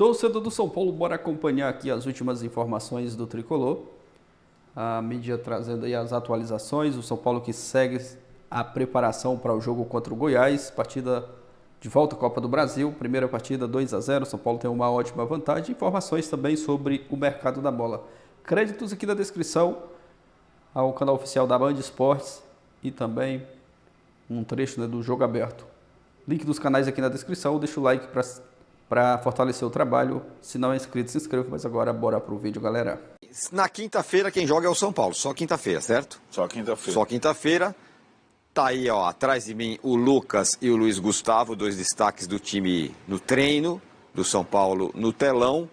Torcedor do São Paulo, bora acompanhar aqui as últimas informações do Tricolor. A mídia trazendo aí as atualizações. O São Paulo que segue a preparação para o jogo contra o Goiás. Partida de volta à Copa do Brasil. Primeira partida 2-0. O São Paulo tem uma ótima vantagem. Informações também sobre o mercado da bola. Créditos aqui na descrição ao canal oficial da Band Esportes e também um trecho, né, do Jogo Aberto. Link dos canais aqui na descrição. Deixa o like para fortalecer o trabalho. Se não é inscrito, se inscreva. Mas agora bora pro vídeo, galera. Na quinta-feira quem joga é o São Paulo. Só quinta-feira, certo? Só quinta-feira. Só quinta-feira. Tá aí, ó, atrás de mim o Lucas e o Luiz Gustavo, dois destaques do time no treino do São Paulo no telão.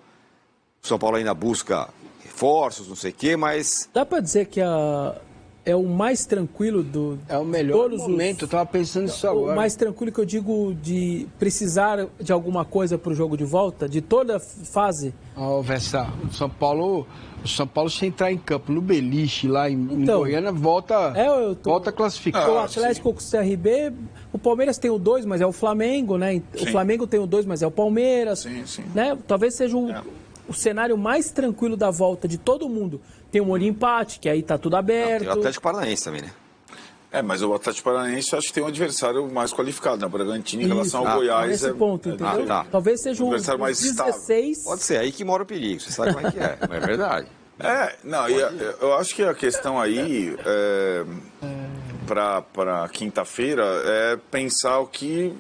O São Paulo ainda busca reforços, não sei o quê, mas... Dá pra dizer que é o mais tranquilo do... É o melhor momento, eu tava pensando nisso agora. O mais tranquilo que eu digo de precisar de alguma coisa pro jogo de volta, de toda fase. Ó, Vessa, o São Paulo se entrar em campo no Beliche, lá em Goiânia, volta a classificar. O Atlético com o CRB, o Palmeiras tem o 2, mas é o Flamengo, né? Sim. O Flamengo tem o 2, mas é o Palmeiras. Sim, sim. Né? Talvez seja o cenário mais tranquilo da volta de todo mundo. Tem um molho empate, que aí tá tudo aberto. Tem o Atlético Paranaense também, né? Mas o Atlético Paranaense acho que tem um adversário mais qualificado, né? O Bragantino em relação ao Goiás. Nesse ponto, entendeu? Talvez seja um adversário mais 16. Pode ser, aí que mora o perigo, você sabe como é que é, não é verdade? Eu acho que a questão aí, para quinta-feira, é pensar o que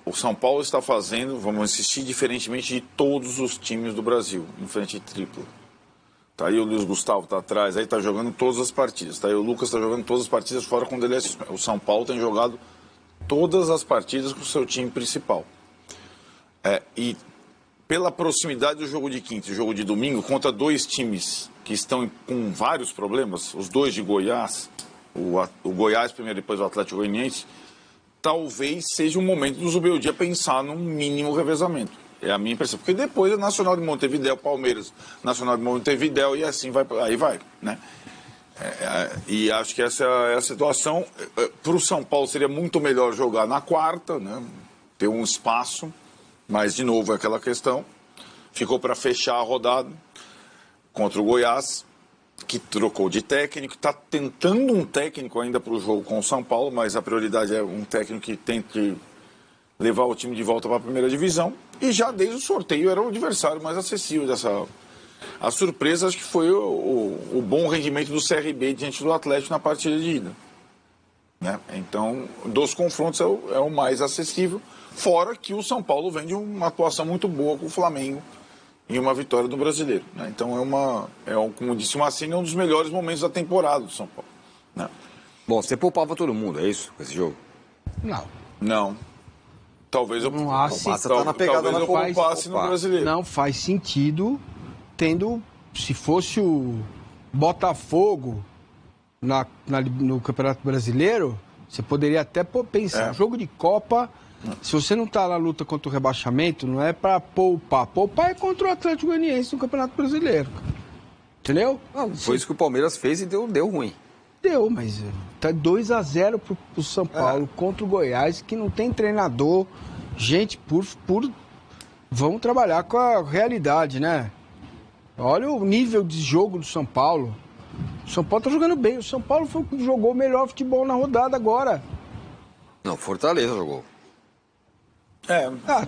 o São Paulo está fazendo, vamos insistir, diferentemente de todos os times do Brasil, em frente tripla. Tá aí o Luiz Gustavo tá atrás, aí tá jogando todas as partidas. Tá aí o Lucas tá jogando todas as partidas, fora quando ele é suspenso. O São Paulo tem jogado todas as partidas com o seu time principal. E pela proximidade do jogo de quinta e jogo de domingo, contra dois times que estão com vários problemas, os dois de Goiás, o Goiás primeiro, depois o Atlético Goianiense, talvez seja um momento do Zubeldia pensar num mínimo revezamento. É a minha impressão. Porque depois é Nacional de Montevidéu, Palmeiras, Nacional de Montevidéu e assim vai, né? E acho que essa é a situação. Para o São Paulo seria muito melhor jogar na quarta, né? Ter um espaço, mas de novo é aquela questão. Ficou para fechar a rodada contra o Goiás, que trocou de técnico, está tentando um técnico ainda para o jogo com o São Paulo, mas a prioridade é um técnico que tente levar o time de volta para a primeira divisão. E já desde o sorteio era o adversário mais acessível dessa... A surpresa acho que foi o bom rendimento do CRB diante do Atlético na partida de ida. Né? Então, dos confrontos é o mais acessível, fora que o São Paulo vem de uma atuação muito boa com o Flamengo e uma vitória do Brasileiro. Né? Então, como disse o Massini, é um dos melhores momentos da temporada do São Paulo. Né? Bom, você poupava todo mundo, é isso, com esse jogo? Não. Talvez eu tá na pegada talvez eu poupasse no Brasileiro. Não faz sentido, se fosse o Botafogo no Campeonato Brasileiro, você poderia até pensar, jogo de Copa, se você não está na luta contra o rebaixamento, não é para poupar. Poupar é contra o Atlético Goianiense no Campeonato Brasileiro. Entendeu? Foi isso que o Palmeiras fez e deu ruim. Deu, mas tá 2-0 pro São Paulo contra o Goiás, que não tem treinador. Gente, vamos trabalhar com a realidade, né? Olha o nível de jogo do São Paulo. O São Paulo tá jogando bem. O São Paulo foi o que jogou o melhor futebol na rodada agora. Não, Fortaleza jogou.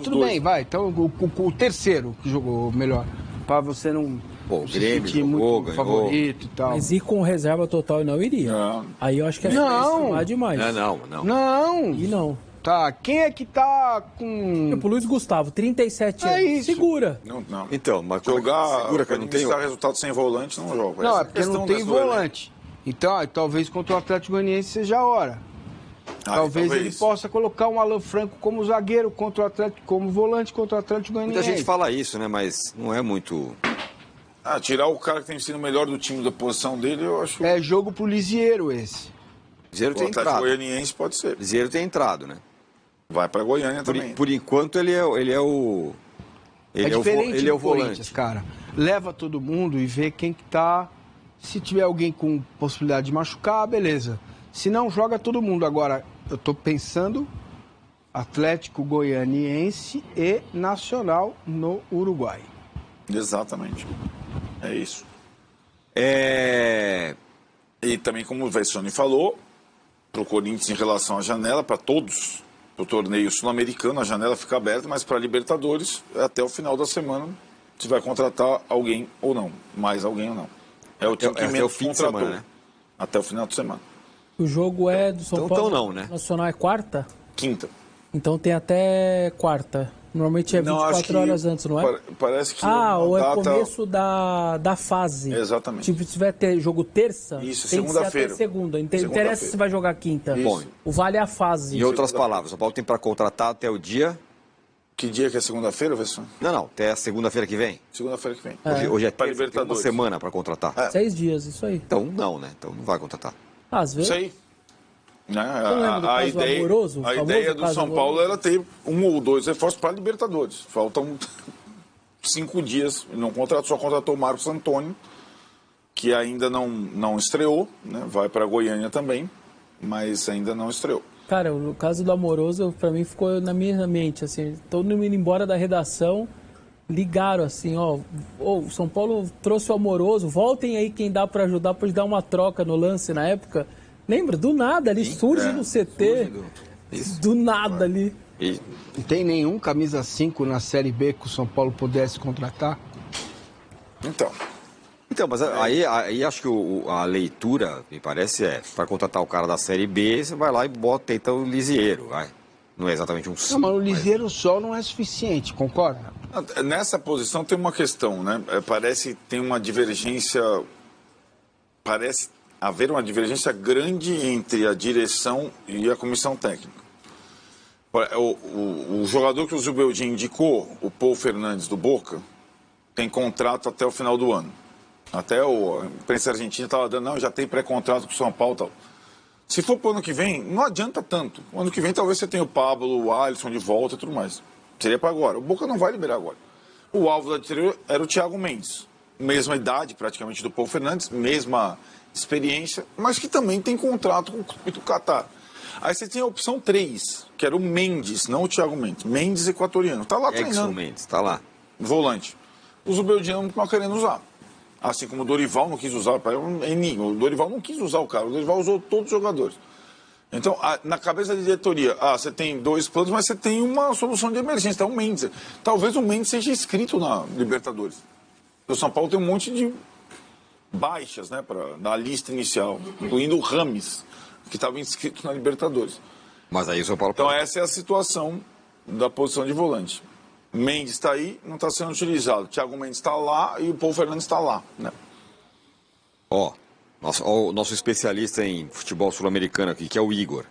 Tudo bem, vai. Então o terceiro que jogou melhor. Pra você não... O Grêmio jogou, ganhou. Favorito e tal. Mas ir com reserva total eu não iria. Aí eu acho que é não demais. Não. E não. Tá, quem é que tá com... Tipo, Luiz Gustavo, 37 anos. Isso. Segura. Não. Então, mas jogar, segura que eu não tenho... resultado sem volante, não joga. Não, é porque não tem volante. Então, talvez contra o Atlético Goianiense seja a hora. Talvez ele possa colocar um Alan Franco como zagueiro contra o Atlético, como volante contra o Atlético Goianiense. Muita gente fala isso, né? Mas não é muito... tirar o cara que tem sido o melhor do time da posição dele, eu acho... É jogo pro Lisieiro esse. Lisieiro tem entrado. O Atlético Goianiense pode ser. Lisieiro tem entrado, né? Vai pra Goiânia também. Por enquanto ele é o... Ele é o volante. Cara. Leva todo mundo e vê quem que tá... Se tiver alguém com possibilidade de machucar, beleza. Se não, joga todo mundo. Agora, eu tô pensando Atlético Goianiense e Nacional no Uruguai. Exatamente. É isso. E também, como o Vessone falou, para o Corinthians em relação à janela, para todos, para o torneio sul-americano, a janela fica aberta, mas para a Libertadores, até o final da semana, se vai contratar alguém ou não, mais alguém ou não. É o time que menos contratou. Semana, né? Até o final de semana. O jogo é do São Paulo? Então não, né? Nacional é quarta? Quinta. Então tem até quarta. Normalmente é 24 horas antes, não é? Parece que ou é começo da fase. Exatamente. Tipo, se tiver jogo terça, isso, tem segunda-feira. Segunda. Interessa se vai jogar quinta. Bom, o vale é a fase. Em outras palavras, o São Paulo tem para contratar até o dia... Que dia que é segunda-feira, Vessone? Não, até a segunda-feira que vem. Segunda-feira que vem. Hoje é para Libertadores. Tem uma semana para contratar. 6 dias, isso aí. Então não, né? Então não vai contratar. Às vezes. Isso aí. Né? A ideia do São Paulo era ter 1 ou 2 reforços para Libertadores. Faltam 5 dias. Não contratou, só contratou o Marcos Antônio, que ainda não estreou, né? Vai para Goiânia também, mas ainda não estreou. Cara, o caso do Amoroso, pra mim, ficou na minha mente, assim, todo mundo indo embora da redação, ligaram assim, o São Paulo trouxe o Amoroso, voltem aí quem dá pra ajudar, pode dar uma troca no lance na época. Lembra? Do nada ali, surge no CT, do nada ali. Não tem nenhum camisa 5 na Série B que o São Paulo pudesse contratar? Então, mas aí acho que a leitura, me parece, para contratar o cara da Série B, você vai lá e tenta o Lisieiro, vai. Não é exatamente um 5. Não, mas o Lisieiro só não é suficiente, concorda? Nessa posição tem uma questão, né? Parece que tem uma divergência, parece haver uma divergência grande entre a direção e a comissão técnica. O jogador que o Zubeldia indicou, o Paul Fernandes do Boca, tem contrato até o final do ano. Até a imprensa argentina estava dando, não, já tem pré-contrato com o São Paulo e tal. Se for para o ano que vem, não adianta tanto. O ano que vem talvez você tenha o Pablo, o Alisson de volta e tudo mais. Seria para agora. O Boca não vai liberar agora. O alvo da diretoria era o Thiago Mendes. Mesma idade praticamente do Paul Fernandes, mesma experiência, mas que também tem contrato com o clube do Catar. Aí você tem a opção 3, que era o Mendes, não o Thiago Mendes. Mendes equatoriano. Está lá treinando. Mendes, está lá. Volante. O Zubeldia não está querendo usar. Assim como o Dorival não quis usar, o Dorival não quis usar o cara, o Dorival usou todos os jogadores. Então, na cabeça da diretoria, você tem 2 planos, mas você tem uma solução de emergência, o Mendes. Talvez o Mendes seja inscrito na Libertadores. O São Paulo tem um monte de baixas, né, na lista inicial, incluindo o Rames, que estava inscrito na Libertadores. Mas aí o São Paulo... Então, essa é a situação da posição de volante. Mendes está aí, não está sendo utilizado. Thiago Mendes está lá e o Paul Fernandes está lá, né? O nosso especialista em futebol sul-americano aqui, que é o Igor.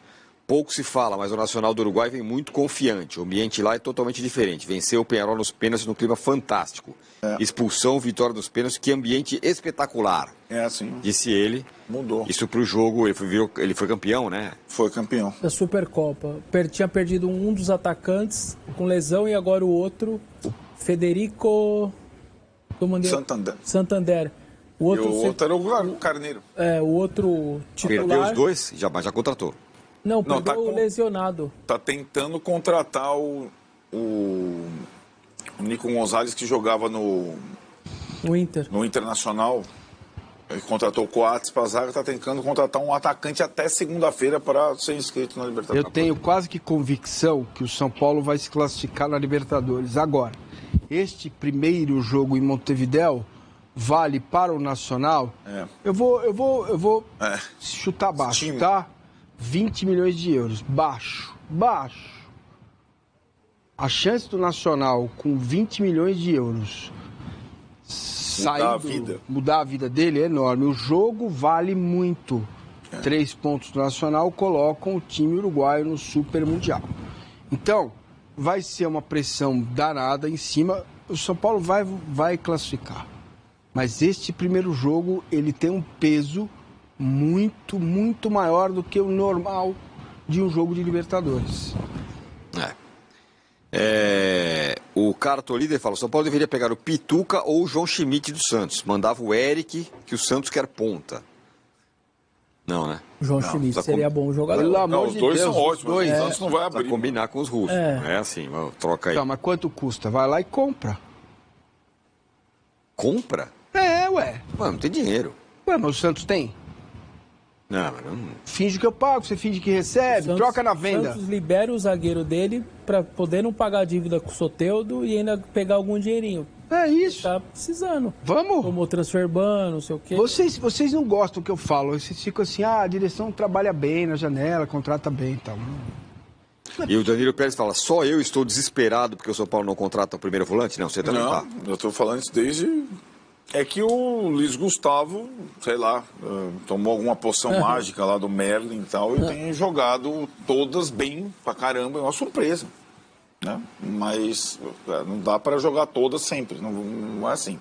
Pouco se fala, mas o Nacional do Uruguai vem muito confiante. O ambiente lá é totalmente diferente. Venceu o Peñarol nos pênaltis num clima fantástico. Expulsão, vitória nos pênaltis, que ambiente espetacular. Assim. Disse ele. Mudou. Isso pro jogo, ele foi campeão, né? Foi campeão. Da Supercopa. Tinha perdido um dos atacantes com lesão e agora o outro, Federico... Santander. O outro era o Carneiro. O outro titular... Perdeu os dois, mas já contratou. Não, perdeu o lesionado. Tá tentando contratar o Nico Gonzalez, que jogava no Internacional. Ele contratou o Coates para a zaga, está tentando contratar um atacante até segunda-feira para ser inscrito na Libertadores. Eu tenho quase que convicção que o São Paulo vai se classificar na Libertadores. Agora, este primeiro jogo em Montevidéu vale para o Nacional. Eu vou chutar baixo, tá? 20 milhões de euros. Baixo. A chance do Nacional com 20 milhões de euros mudar a vida dele é enorme. O jogo vale muito. 3 pontos do Nacional colocam o time uruguaio no Super Mundial. Então, vai ser uma pressão danada em cima. O São Paulo vai classificar. Mas este primeiro jogo, ele tem um peso muito, muito maior do que o normal de um jogo de Libertadores. O Carto Líder fala: o São Paulo deveria pegar o Pituca ou o João Schmidt do Santos. Mandava o Eric, que o Santos quer ponta. Não, né? O João Schmidt seria bom jogador. Pelo Não, amor os de dois Deus, são ótimos, dois. o Santos não vai Precisa abrir. combinar com os russos. É assim, troca aí. Tá, mas quanto custa? Vai lá e compra. Compra? Ué. Mano, não tem dinheiro. Ué, mas o Santos tem? Não, mas não... Finge que eu pago, você finge que recebe, troca na venda. O Santos libera o zagueiro dele pra poder não pagar a dívida com o Soteldo e ainda pegar algum dinheirinho. É isso. Tá precisando. Vamos? Tomou transfer ban, não sei o quê. Vocês não gostam do que eu falo. Vocês ficam assim, a direção trabalha bem na janela, contrata bem e tal. E o Danilo Pérez fala, só eu estou desesperado porque o São Paulo não contrata o primeiro volante? Não, você também tá. Não, eu estou falando isso desde... É que o Luiz Gustavo, sei lá, tomou alguma poção mágica lá do Merlin e tal, e tem jogado todas bem pra caramba, é uma surpresa. Né? Mas não dá para jogar todas sempre, não é assim.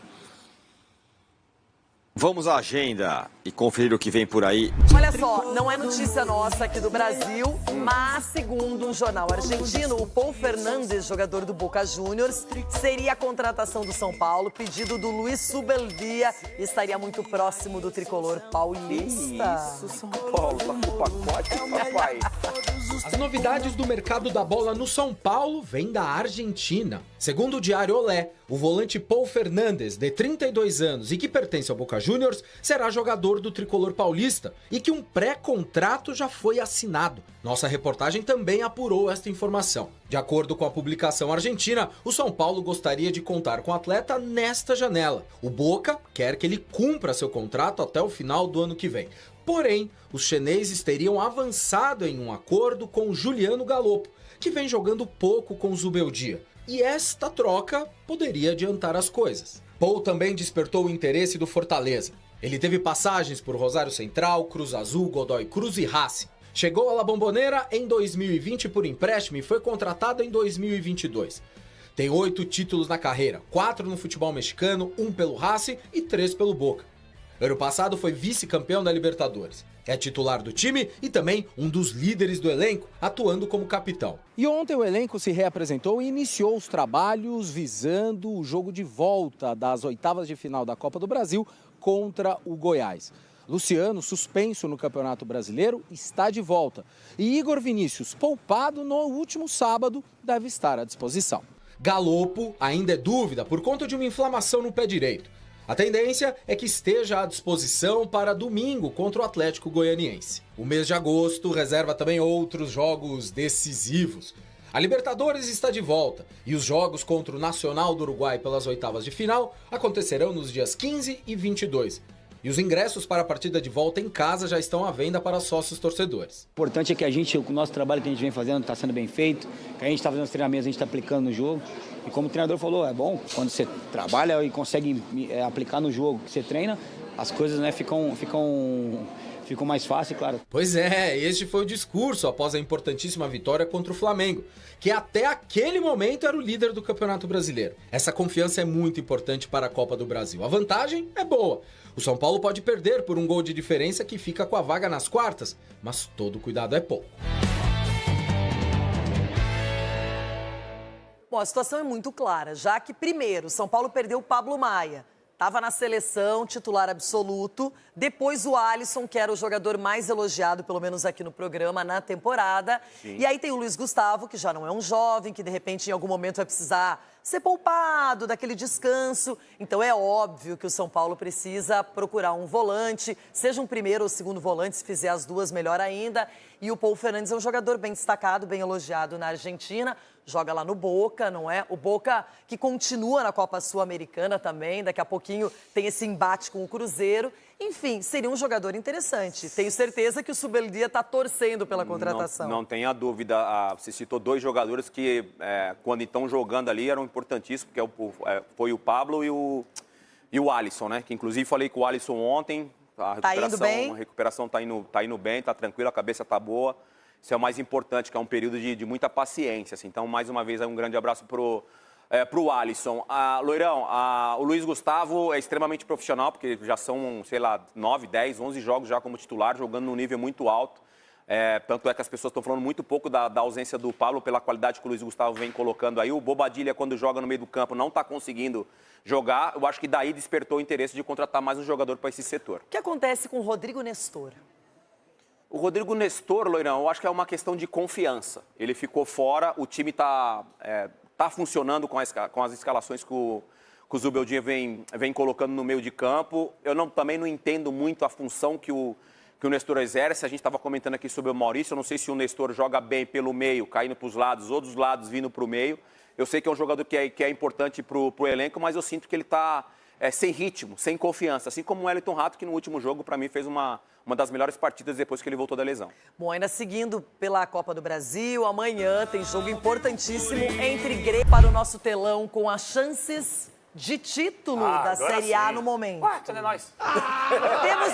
Vamos à agenda e conferir o que vem por aí. Olha só, não é notícia nossa aqui do Brasil, mas segundo um jornal argentino, o Paul Fernandes, jogador do Boca Juniors, seria a contratação do São Paulo, pedido do Luiz Subeldia, e estaria muito próximo do tricolor paulista. Isso, São Paulo, tá com o pacote, papai. As novidades do mercado da bola no São Paulo vêm da Argentina. Segundo o Diário Olé, o volante Paul Fernandes, de 32 anos e que pertence ao Boca Juniors, será jogador do tricolor paulista e que um pré-contrato já foi assinado. Nossa reportagem também apurou esta informação. De acordo com a publicação argentina, o São Paulo gostaria de contar com o atleta nesta janela. O Boca quer que ele cumpra seu contrato até o final do ano que vem. Porém, os chineses teriam avançado em um acordo com Juliano Galopo, que vem jogando pouco com o Zubeldia. E esta troca poderia adiantar as coisas. Paul também despertou o interesse do Fortaleza. Ele teve passagens por Rosário Central, Cruz Azul, Godoy Cruz e Racing. Chegou à La Bombonera em 2020 por empréstimo e foi contratado em 2022. Tem 8 títulos na carreira, 4 no futebol mexicano, 1 pelo Racing e 3 pelo Boca. Ano passado foi vice-campeão da Libertadores. É titular do time e também um dos líderes do elenco, atuando como capitão. E ontem o elenco se reapresentou e iniciou os trabalhos visando o jogo de volta das oitavas de final da Copa do Brasil contra o Goiás. Luciano, suspenso no Campeonato Brasileiro, está de volta. E Igor Vinícius, poupado no último sábado, deve estar à disposição. Galopo ainda é dúvida por conta de uma inflamação no pé direito. A tendência é que esteja à disposição para domingo contra o Atlético Goianiense. O mês de agosto reserva também outros jogos decisivos. A Libertadores está de volta e os jogos contra o Nacional do Uruguai pelas oitavas de final acontecerão nos dias 15 e 22. E os ingressos para a partida de volta em casa já estão à venda para sócios torcedores. O importante é que o nosso trabalho que a gente vem fazendo está sendo bem feito, que a gente está fazendo os treinamentos, a gente está aplicando no jogo. E como o treinador falou, é bom quando você trabalha e consegue aplicar no jogo que você treina, as coisas ficam mais fáceis, claro. Pois é, este foi o discurso após a importantíssima vitória contra o Flamengo, que até aquele momento era o líder do Campeonato Brasileiro. Essa confiança é muito importante para a Copa do Brasil. A vantagem é boa. O São Paulo pode perder por um gol de diferença que fica com a vaga nas quartas, mas todo cuidado é pouco. Bom, a situação é muito clara, já que primeiro São Paulo perdeu o Pablo Maia. Estava na seleção, titular absoluto. Depois o Alisson, que era o jogador mais elogiado, pelo menos aqui no programa, na temporada. Sim. E aí tem o Luiz Gustavo, que já não é um jovem, que de repente em algum momento vai precisar ser poupado, daquele descanso. Então é óbvio que o São Paulo precisa procurar um volante, seja um primeiro ou segundo volante, se fizer as duas, melhor ainda. E o Paul Fernandes é um jogador bem destacado, bem elogiado na Argentina. Joga lá no Boca, não é? O Boca que continua na Copa Sul-Americana também. Daqui a pouquinho tem esse embate com o Cruzeiro. Enfim, seria um jogador interessante. Tenho certeza que o Subeldia está torcendo pela contratação. Não tenha dúvida. Você citou 2 jogadores que, quando estão jogando ali, eram importantíssimos, que foi o Pablo e o Alisson, né? Que inclusive falei com o Alisson ontem. A recuperação tá indo bem, tá tranquilo, a cabeça tá boa. Isso é o mais importante, que é um período de muita paciência. Assim. Então, mais uma vez, um grande abraço pro Alisson. Loirão, o Luiz Gustavo é extremamente profissional, porque já são, 9, 10, 11 jogos já como titular, jogando num nível muito alto. Tanto é que as pessoas estão falando muito pouco da ausência do Pablo, pela qualidade que o Luiz Gustavo vem colocando aí. O Bobadilla, quando joga no meio do campo, não está conseguindo jogar. Eu acho que daí despertou o interesse de contratar mais um jogador para esse setor. O que acontece com o Rodrigo Nestor? O Rodrigo Nestor, Loirão, eu acho que é uma questão de confiança. Ele ficou fora, o time tá funcionando com as escalações que o Zubeldia vem colocando no meio de campo. Eu também não entendo muito a função que o Nestor exerce. A gente estava comentando aqui sobre o Maurício. Eu não sei se o Nestor joga bem pelo meio, caindo para os lados, ou dos lados vindo para o meio. Eu sei que é um jogador que é importante para o elenco, mas eu sinto que ele está sem ritmo, sem confiança. Assim como o Wellington Rato, que no último jogo, para mim, fez uma das melhores partidas depois que ele voltou da lesão. Bom, ainda seguindo pela Copa do Brasil, amanhã tem jogo importantíssimo entre Grêmio para o nosso telão com as chances de título da Série A no momento. Ué, cadê nós? Temos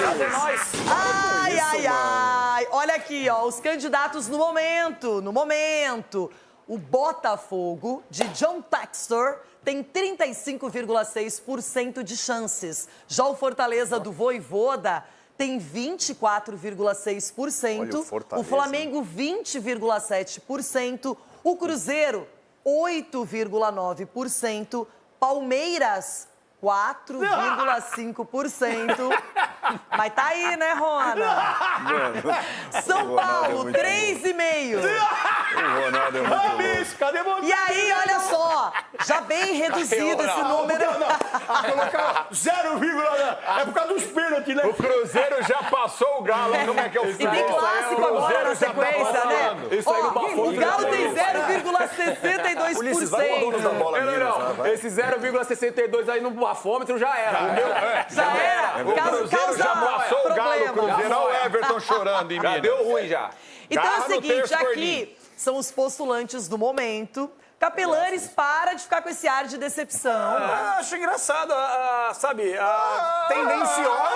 Cadê nós? Ai. Olha aqui, ó, os candidatos no momento. O Botafogo, de John Textor, tem 35,6% de chances. Já o Fortaleza do Vojvoda tem 24,6%. O Flamengo, 20,7%. O Cruzeiro, 8,9%. Palmeiras, 4,5%. Mas tá aí, né, Rona? São Paulo, 3,5%. O Ronaldo é muito louco. Cadê o E aí, olha só, já bem reduzido esse número. Colocar 0, é por causa dos pênaltis, né? O Cruzeiro já passou o Galo. Como é que é o E tem clássico agora na sequência, né? Ó, o Galo tem 0,62%. Ulisses, vai com o dono da bola Não, esse 0,62 aí no bafômetro já era. Já era. O Cruzeiro já passou o Galo. O Cruzeiro, olha o Everton chorando em Já Minas. deu ruim já. Então é Garra o no seguinte, terço, aqui são os postulantes do momento. Capelanes, para de ficar com esse ar de decepção. Acho engraçado, sabe, tendenciosa.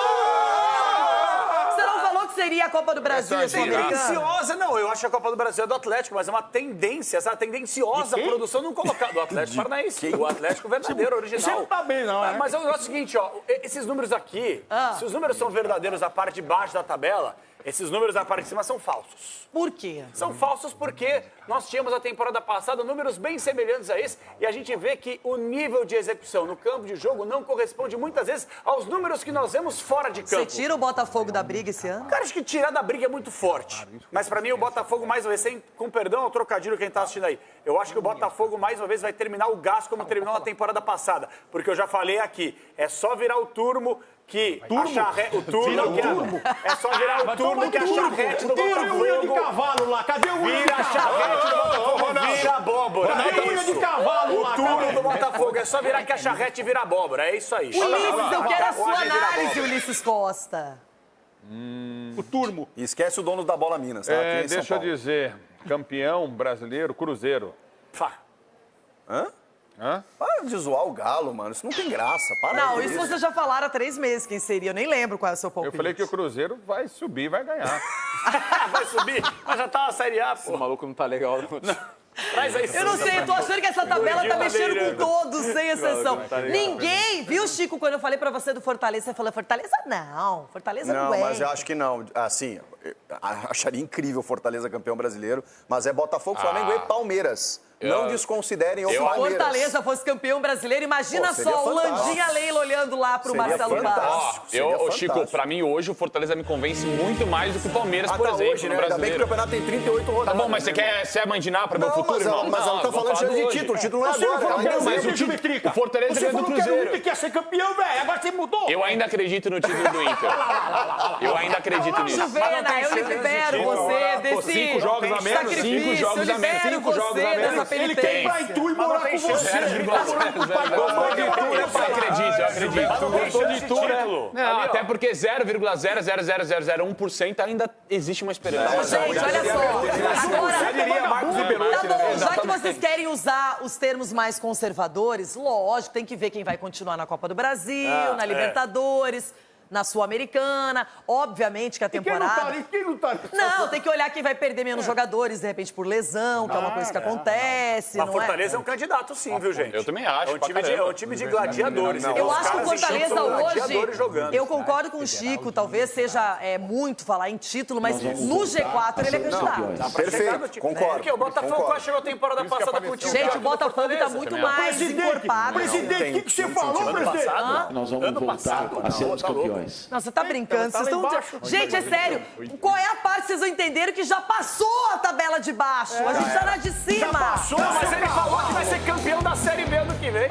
Você não falou que seria a Copa do Brasil e Sul-Americana? Tendenciosa, não. Eu acho que a Copa do Brasil é do Atlético, mas é uma tendência, essa tendenciosa produção não colocar do Atlético Paranaense. O Atlético verdadeiro, original. Você não tá bem, não, é? Mas o negócio é o seguinte, ó, esses números aqui, se os números são verdadeiros da parte de baixo da tabela, esses números da parte de cima são falsos. Por quê? São falsos porque nós tínhamos a temporada passada números bem semelhantes a esse e a gente vê que o nível de execução no campo de jogo não corresponde muitas vezes aos números que nós vemos fora de campo. Você tira o Botafogo da briga esse ano? Cara, acho que tirar da briga é muito forte. Mas pra mim o Botafogo mais uma vez, com perdão ao trocadilho quem tá assistindo aí, eu acho que o Botafogo mais uma vez vai terminar o gás como terminou na temporada passada. Porque eu já falei aqui, é só virar o turmo que a charrete... O turno, é só virar o turno que a charrete do Botafogo... Unha de cavalo lá, cadê o unha de Vira a charrete do Botafogo, vira abóbora. Cadê o unha de cavalo lá? O turno do Botafogo, é só virar que a charrete vira abóbora, é isso aí. Ulisses, eu quero a sua análise, Ulisses Costa. O turmo. E esquece o dono da bola Minas, tá? Aqui em São Deixa eu Paulo. dizer, campeão brasileiro, Cruzeiro. Para de zoar o Galo, mano. Isso não tem graça. Para Não, com isso vocês já falaram há 3 meses quem seria. Eu nem lembro qual é o seu Eu palpite. falei que o Cruzeiro vai subir e vai ganhar. Vai subir, mas já tá na Série A, pô. O maluco não tá legal. Traz aí. Eu não sei, eu tô achando que essa tabela tá mexendo com todos, sem exceção. Ninguém, viu, Chico, quando eu falei pra você do Fortaleza, você falou, Fortaleza não, Fortaleza não é. Não, mas eu acho que não. Assim, acharia incrível Fortaleza campeão brasileiro, mas é Botafogo, Flamengo e Palmeiras. Não desconsiderem o Se o Palmeiras. Fortaleza fosse campeão brasileiro, imagina seria só o fantástico. Landinha Leila olhando lá pro Seria Marcelo fantástico. Barros. Seria Chico, fantástico. pra mim hoje o Fortaleza me convence muito mais do que o Palmeiras, por exemplo, hoje, no né? Ainda bem que o brasileiro. campeonato tem 38 rodadas. Tá bom, mas né, você quer mandinar pra meu Não, futuro, mas irmão? ela tá falando vou de hoje. título. O título não é Você não agora. falou que ainda era o existe. mesmo time Trica. O Fortaleza Você ganhou do falou que era o Cruzeiro. único que ia ser campeão, velho. Agora você mudou. Eu ainda acredito no título do Inter. Eu ainda acredito nisso. Juvena, eu libero você desse 5 jogos a menos, sacrifício, 5 jogos a menos, eu libero 5 jogos a você dessa menos. Ele quer ir pra penitência. Itu e morar com você. Eu acredito. Gostou de Itu, né? Não, até porque 0,00001% ainda existe uma esperança. Gente, olha só. Agora, tá bom, já que vocês querem usar os termos mais conservadores, lógico, tem que ver quem vai continuar na Copa do Brasil, na Libertadores, na Sul-Americana. Obviamente que a temporada... Quem não tá? Não, tem que olhar quem vai perder menos jogadores, de repente, por lesão, que é uma coisa que acontece, Mas não Fortaleza é é? um candidato, sim, viu, gente? Eu também acho. É um time de gladiadores. Eu acho que o Fortaleza hoje, jogando. eu concordo com o Chico, talvez seja muito falar em título, mas no G4 ele é candidato. Perfeito, concordo. Porque o Botafogo quase chegou a temporada passada com o time. Gente, o Botafogo tá muito mais encorpado. Presidente, o que você falou, presidente? Nós vamos voltar a ser os campeões. milhões. Não, você tá brincando. tá Vocês lá estão... embaixo. Gente, é sério. Qual é a parte que vocês não entenderam que já passou a tabela de baixo? A gente tá na de cima. Já passou, mas ele falou que vai ser campeão da Série B ano que vem.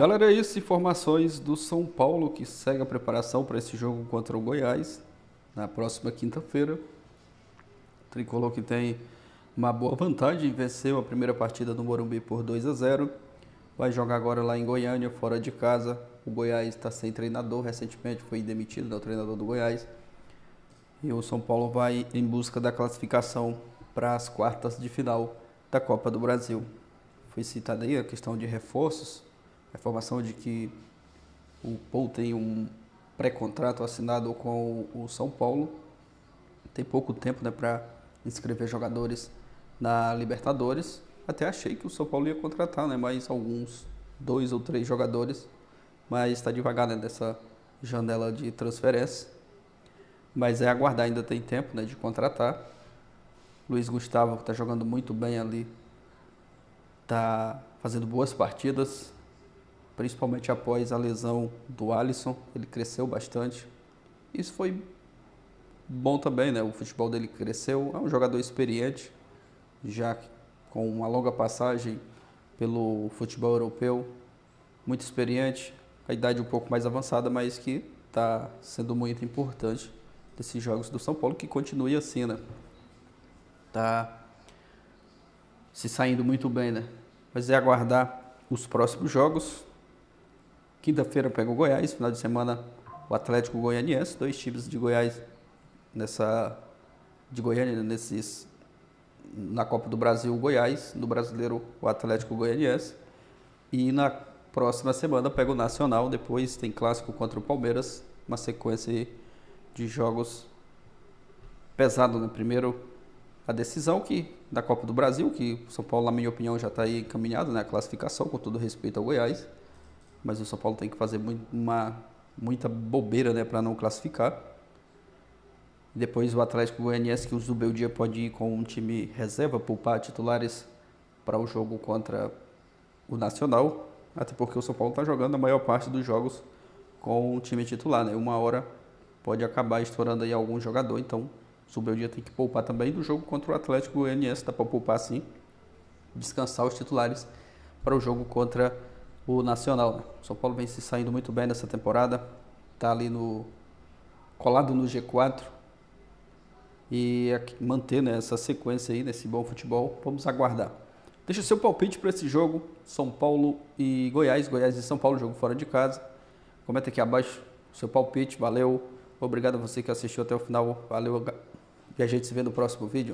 Galera, é isso. Informações do São Paulo, que segue a preparação para esse jogo contra o Goiás na próxima quinta-feira. O Tricolor que tem uma boa vantagem, venceu a primeira partida do Morumbi por 2-0. Vai jogar agora lá em Goiânia, fora de casa. O Goiás está sem treinador, recentemente foi demitido, né, o treinador do Goiás. E o São Paulo vai em busca da classificação para as quartas de final da Copa do Brasil. Foi citada aí a questão de reforços, a informação de que o Paul tem um pré-contrato assinado com o São Paulo. Tem pouco tempo, né, para inscrever jogadores na Libertadores. Até achei que o São Paulo ia contratar, né, mais alguns 2 ou 3 jogadores, mas está devagar, né, nessa janela de transferência. Mas é aguardar, ainda tem tempo, né, de contratar. Luiz Gustavo está jogando muito bem ali, está fazendo boas partidas, principalmente após a lesão do Alisson, ele cresceu bastante. Isso foi bom também, né, o futebol dele cresceu, é um jogador experiente, já com uma longa passagem pelo futebol europeu, muito experiente, a idade um pouco mais avançada, mas que está sendo muito importante desses jogos do São Paulo, que continue assim, né? Tá se saindo muito bem, né? Mas é aguardar os próximos jogos. Quinta-feira pega o Goiás, final de semana o Atlético Goianiense, 2 times de Goiás de Goiânia na Copa do Brasil, o Goiás, no Brasileiro o Atlético Goianiense. E na próxima semana pega o Nacional, depois tem clássico contra o Palmeiras, uma sequência aí de jogos pesados, né? Primeiro a decisão da Copa do Brasil, que o São Paulo, na minha opinião, já está aí encaminhado, né? A classificação, com todo respeito ao Goiás, mas o São Paulo tem que fazer muita bobeira, né, para não classificar. Depois o Atlético Goianiense, que o Zubeldia pode ir com um time reserva, poupar titulares para o jogo contra o Nacional, até porque o São Paulo está jogando a maior parte dos jogos com o time titular, né? Uma hora pode acabar estourando aí algum jogador, então o Zubeldia tem que poupar também do jogo contra o Atlético Goianiense, dá para poupar sim, descansar os titulares para o jogo contra o Nacional, né? O São Paulo vem se saindo muito bem nessa temporada, está ali colado no G4, e manter, né, essa sequência aí, nesse bom futebol, vamos aguardar. Deixa o seu palpite para esse jogo, São Paulo e Goiás, Goiás e São Paulo, jogo fora de casa. Comenta aqui abaixo o seu palpite, valeu, obrigado a você que assistiu até o final, valeu, e a gente se vê no próximo vídeo.